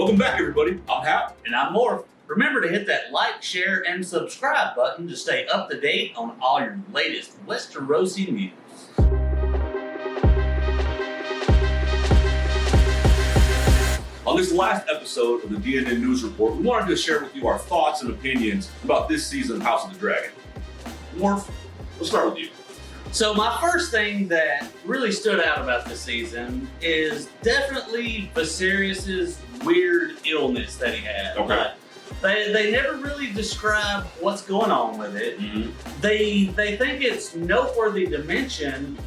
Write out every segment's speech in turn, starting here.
Welcome back, everybody. I'm Hap. And I'm Morph. Remember to hit that like, share, and subscribe button to stay up to date on all your latest Westerosi news. On this last episode of the DNN News Report, we wanted to share with you our thoughts and opinions about this season of House of the Dragon. Morph, we'll start with you. So my first thing that really stood out about this season is definitely Viserys' weird illness that he had. Okay. They never really describe what's going on with it. Mm-hmm. They think it's noteworthy to mention,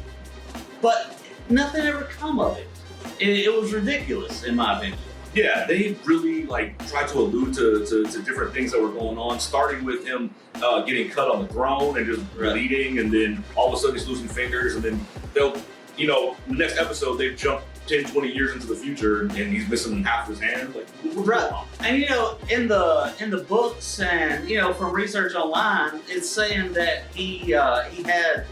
but nothing ever come of it. It was ridiculous, in my opinion. Yeah, they really tried to allude to different things that were going on, starting with him getting cut on the throne and just bleeding, and then all of a sudden he's losing fingers, and then they'll, the next episode they jump 10, 20 years into the future and he's missing half of his hand. What's going on? And in the books and from research online, it's saying that he had,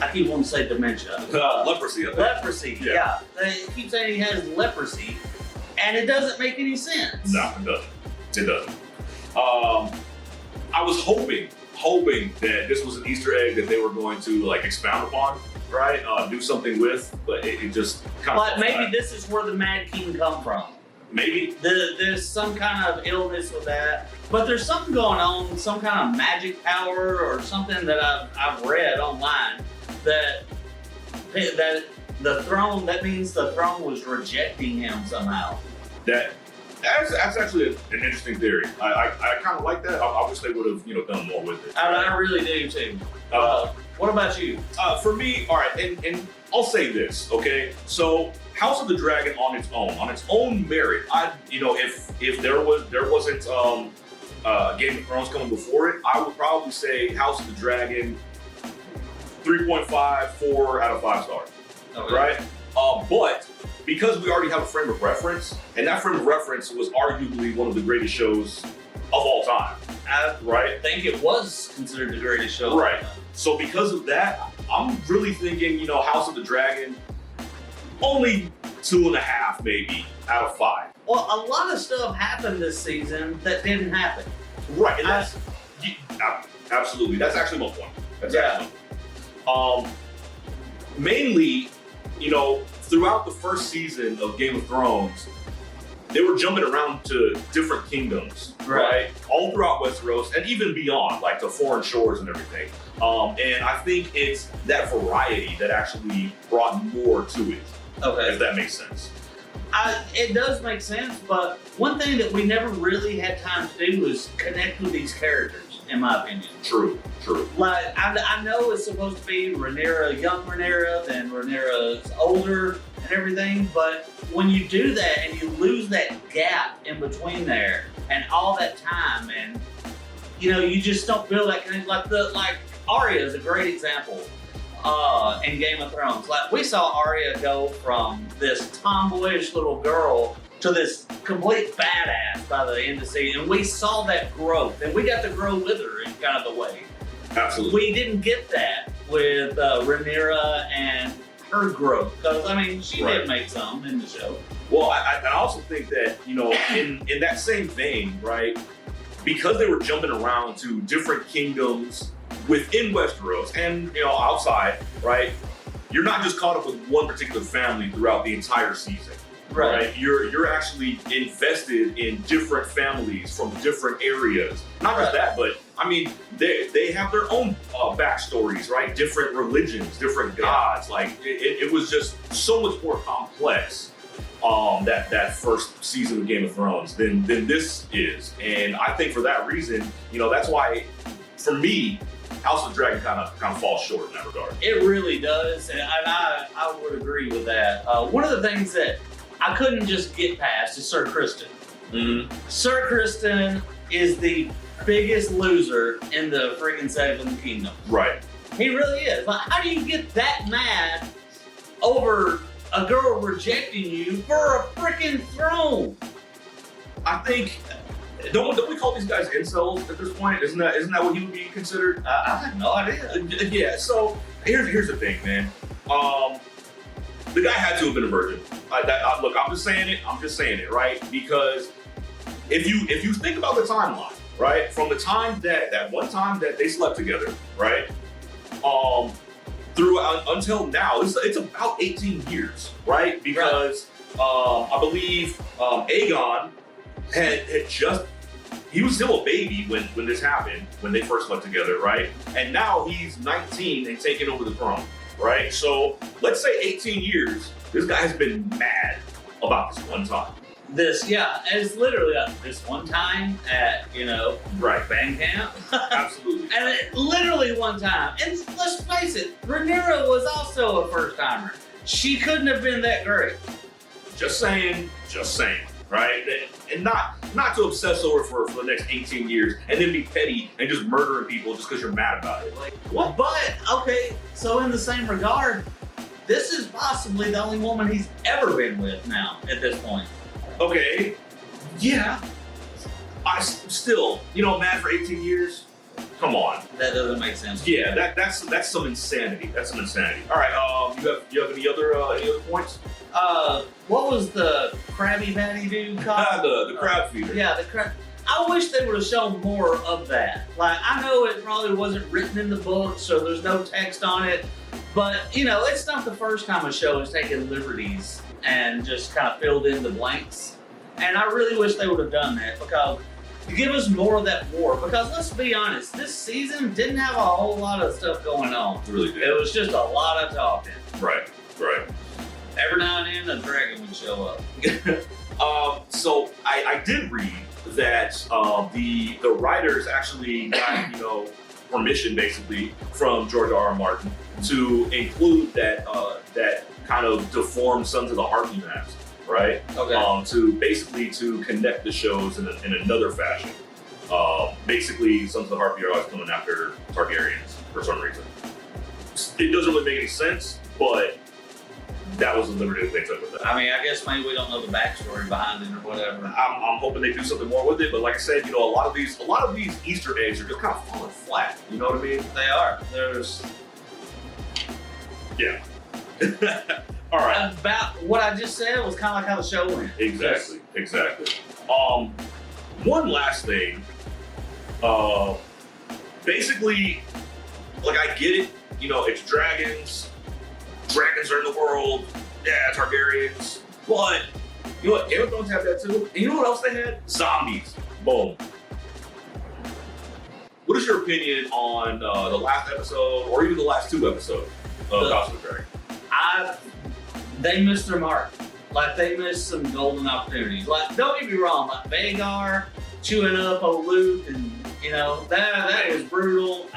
I keep wanting to say dementia. Leprosy. I think. Leprosy, yeah. They keep saying he has leprosy, and it doesn't make any sense. No, it doesn't. It doesn't. I was hoping that this was an Easter egg that they were going to expound upon, right? Do something with, but it just kind of. But maybe this is where the Mad King come from. Maybe there's some kind of illness with that, but there's something going on, some kind of magic power or something that I've read online that the throne, that means the throne was rejecting him somehow. That's actually an interesting theory. I kind of like that. I wish they would have done more with it. I really do too. What about you? For me, all right, and I'll say this, okay? So House of the Dragon on its own merit, if there wasn't Game of Thrones coming before it, I would probably say House of the Dragon 3.5, 4 out of 5 stars. Okay. Right? But because we already have a frame of reference, and that frame of reference was arguably one of the greatest shows of all time. Right? I think it was considered the greatest show. Right. So because of that, I'm really thinking, House of the Dragon, only 2.5 maybe out of 5. Well, a lot of stuff happened this season that didn't happen. Right. And absolutely. That's actually my point. That's actually my point. Mainly, throughout the first season of Game of Thrones, they were jumping around to different kingdoms, right? All throughout Westeros and even beyond, to foreign shores and everything. And I think it's that variety that actually brought more to it. Okay. If that makes sense. It does make sense, but one thing that we never really had time to do was connect with these characters, in my opinion. True. I know it's supposed to be Rhaenyra, young Rhaenyra, then Rhaenyra's older and everything, but when you do that and you lose that gap in between there and all that time, and you just don't feel that connection. Like Arya is a great example in Game of Thrones. We saw Arya go from this tomboyish little girl to this complete badass by the end of the season, and we saw that growth, and we got to grow with her in kind of a way. Absolutely. We didn't get that with Rhaenyra and her growth, because she did make some in the show. Well, I also think that in that same vein, right? Because they were jumping around to different kingdoms within Westeros and outside, right? You're not just caught up with one particular family throughout the entire season. Right. You're actually invested in different families from different areas. Not just that, but they have their own backstories, right? Different religions, different gods. It was just so much more complex that first season of Game of Thrones than this is. And I think for that reason, that's why for me, House of the Dragon kind of falls short in that regard. It really does, and I would agree with that. One of the things that I couldn't just get past is Sir Criston. Mm-hmm. Sir Criston is the biggest loser in the freaking Seven Kingdoms. Right. He really is. How do you get that mad over a girl rejecting you for a freaking throne? I think, don't we call these guys incels at this point? Isn't that what he would be considered? I have no idea. Yeah. So here's the thing, man. The guy had to have been a virgin. Look, I'm just saying it, right? Because if you think about the timeline, right, from the time that one time that they slept together, right, through until now, it's about 18 years, right? Because I believe Aegon had just. He was still a baby when this happened, when they first slept together, right? And now he's 19 and taking over the throne, right? So let's say 18 years, this guy has been mad about this one time. It's literally this one time at, Right. band camp. Absolutely. And literally one time. And let's face it, Rhaenyra was also a first-timer. She couldn't have been that great. Just saying, right? And not to obsess over for the next 18 years and then be petty and just murdering people just because you're mad about it. Like, what? But, okay, so in the same regard, this is possibly the only woman he's ever been with now at this point. Okay, yeah. I still, mad for 18 years? Come on. That doesn't make sense. Yeah, that's some insanity. That's some insanity. All right, you have any other points? What was the Krabby Patty dude called? The crab feeder. Yeah, the crab. I wish they would have shown more of that. Like, I know it probably wasn't written in the book, so there's no text on it. But, it's not the first time a show has taken liberties and just kind of filled in the blanks. And I really wish they would have done that because to give us more of that war. Because let's be honest, this season didn't have a whole lot of stuff going on. It really did. It was just a lot of talking. Right. Every now and then, a dragon would show up. So I did read that the writers actually got permission basically from George R. R. Martin to include that kind of deformed Sons of the Harpy maps, right? Okay. To connect the shows in another fashion. Basically, Sons of the Harpy are always coming after Targaryens for some reason. It doesn't really make any sense, but that was the liberty that they took with it. I mean, I guess maybe we don't know the backstory behind it or whatever. I'm hoping they do something more with it, but like I said, a lot of these Easter eggs are just kind of falling flat. You know what I mean? They are. There's. Yeah. All right. About what I just said was kind of like how the show went. Exactly. One last thing. Basically, like I get it. It's dragons. Dragons are in the world. Yeah, Targaryens. But you know what? Game of Thrones have that too. And you know what else they had? Zombies. Boom. What is your opinion on the last episode, or even the last two episodes of House of the Dragon? They missed their mark. Like, they missed some golden opportunities. Like, don't get me wrong, like Vhagar chewing up old Luke, and that was brutal.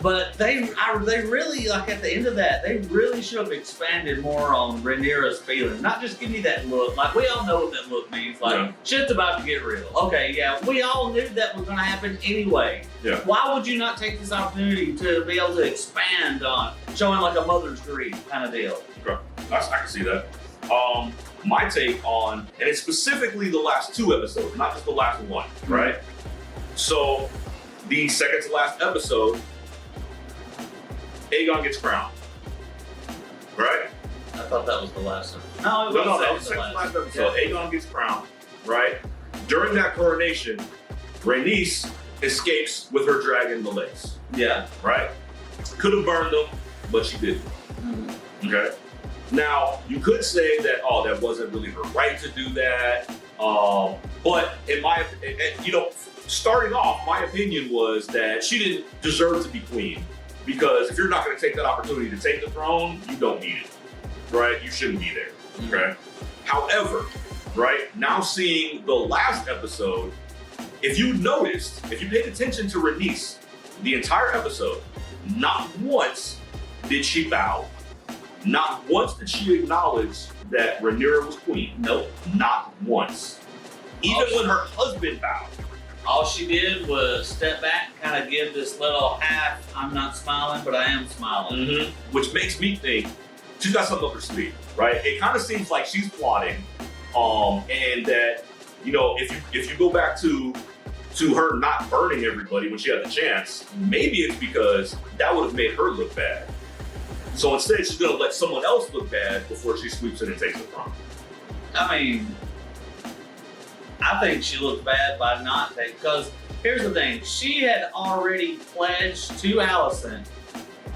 But they really, like, at the end of that, they really should have expanded more on Rhaenyra's feelings. Not just give me that look. Like, we all know what that look means. Like, shit's about to get real. Okay, yeah, we all knew that was going to happen anyway. Yeah. Why would you not take this opportunity to be able to expand on showing, like, a mother's grief kind of deal? Okay. I can see that. My take on, and it's specifically the last two episodes, not just the last one, right? So, the second to last episode, Aegon gets crowned, right? I thought that was the last one. No, it was that was the second to last episode. Yeah. Aegon gets crowned, right? During that coronation, Rhaenys escapes with her dragon, the Lace. Yeah. Right? Could have burned them, but she didn't. Mm-hmm. Okay? Now, you could say that, that wasn't really her right to do that. But in my, starting off, my opinion was that she didn't deserve to be queen. Because if you're not going to take that opportunity to take the throne, you don't need it, right? You shouldn't be there, okay? However, right, now seeing the last episode, if you paid attention to Rhaenys, the entire episode, not once did she bow. Not once did she acknowledge that Rhaenyra was queen. Nope, not once. Even when her husband bowed. All she did was step back, kind of give this little half, I'm not smiling, but I am smiling. Mm-hmm. Which makes me think she's got something up her sleeve, right? It kind of seems like she's plotting, and that, if you go back to her not burning everybody when she had the chance, maybe it's because that would have made her look bad. So instead, she's gonna let someone else look bad before she sweeps in and takes the throne. I mean, I think she looked bad by not taking, because here's the thing, she had already pledged to Alicent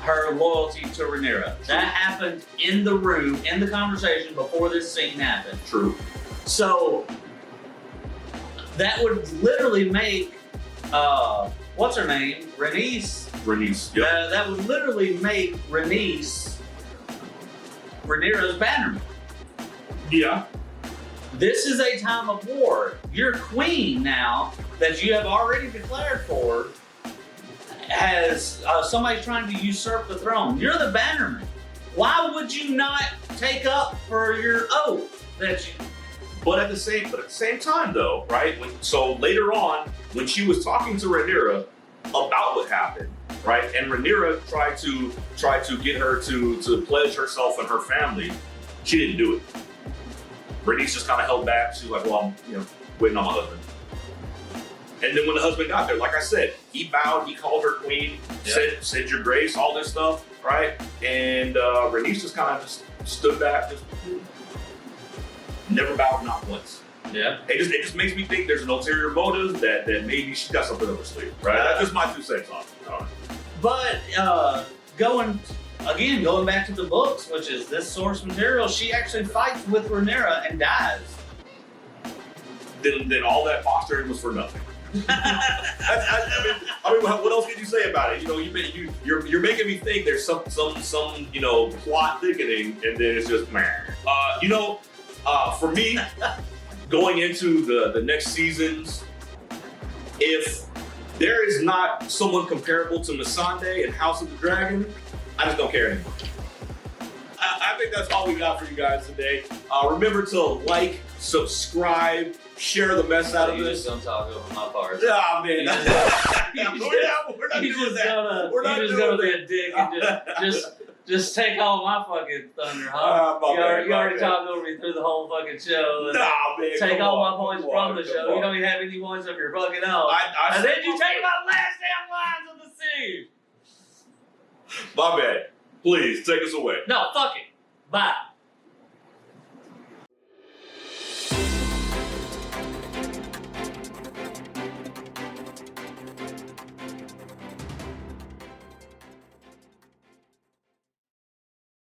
her loyalty to Rhaenyra. That happened in the room, in the conversation before this scene happened. True. So that would literally make, what's her name? Rhaenys, yeah. that would literally make Rhaenys Rhaenyra's bannerman. Yeah. This is a time of war. Your queen now, that you have already declared for, has somebody trying to usurp the throne. You're the bannerman. Why would you not take up for your oath that you... But at the same time, though, right? So later on, when she was talking to Rhaenyra about what happened, right, and Rhaenyra tried to get her to pledge herself and her family, she didn't do it. Rhaenys just kind of held back. She was like, "Well, I'm waiting on my husband." And then when the husband got there, like I said, he bowed, he called her queen, said your grace, all this stuff, right? And Rhaenys just kind of just stood back, just never bowed, not once. Yeah. It just makes me think there's an ulterior motive that maybe she got something up her sleeve, right? That's just my 2 cents on it. But going back to the books, which is this source material, she actually fights with Rhaenyra and dies. Then all that posturing was for nothing. I mean, what else can you say about it? You're making me think there's some plot thickening, and then it's just man. For me, going into the next seasons, if there is not someone comparable to Missandei in House of the Dragon, I just don't care anymore. I think that's all we got for you guys today. Remember to like, subscribe, share the mess out of this. Don't talk over my part. Ah, man. We're not doing that. We're not gonna be a dick and just take all my fucking thunder, huh? You already talked over me through the whole fucking show. Nah, man. Take all my points from the show. You don't even have any points of your fucking own. And then you take my last damn lines of the scene. My bad. Please, take us away. No, fuck it. Bye.